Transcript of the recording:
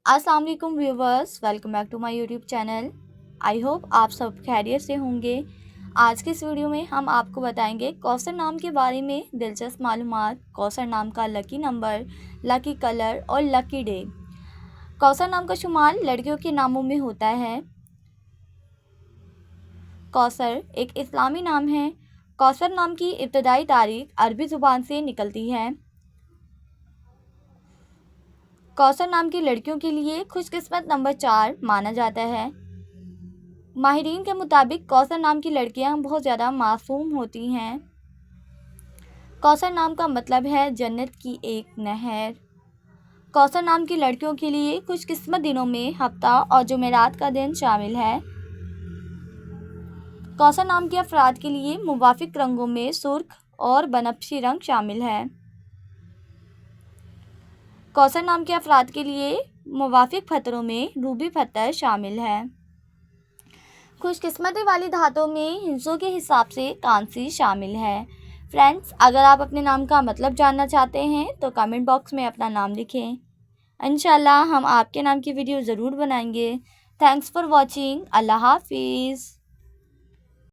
अस्सलाम वालेकुम viewers, welcome back to my YouTube channel. I hope आप सब खैरियत से होंगे। आज के इस वीडियो में हम आपको बताएंगे कौसर नाम के बारे में दिलचस्प मालूमात, कौसर नाम का लकी नंबर, लकी कलर और लकी डे। कौसर नाम का शुमार लड़कियों के नामों में होता है। कौसर एक इस्लामी नाम है। कौसर नाम की इब्तदाई तारीख अरबी ज़ुबान से निकलती है। कौसर नाम की लड़कियों के लिए खुशकिस्मत नंबर 4 माना जाता है। माहिरीन के मुताबिक कौसर नाम की लड़कियां बहुत ज़्यादा मासूम होती हैं। कौसर नाम का मतलब है जन्नत की एक नहर। कौसर नाम की लड़कियों के लिए खुशकिस्मत दिनों में हफ्ता और जुमेरात का दिन शामिल है। कौसर नाम के अफराद के लिए मुवाफिक रंगों में सुर्ख और बनफशी रंग शामिल है। कौसर नाम के अफराद के लिए मुवाफिक पत्थरों में रूबी पत्थर शामिल है। खुशकिस्मती वाली धातों में हिस्सों के हिसाब से कांसी शामिल है। फ्रेंड्स, अगर आप अपने नाम का मतलब जानना चाहते हैं तो कमेंट बॉक्स में अपना नाम लिखें। इंशाल्लाह हम आपके नाम की वीडियो ज़रूर बनाएंगे। Thanks for watching. अल्लाह हाफिज़।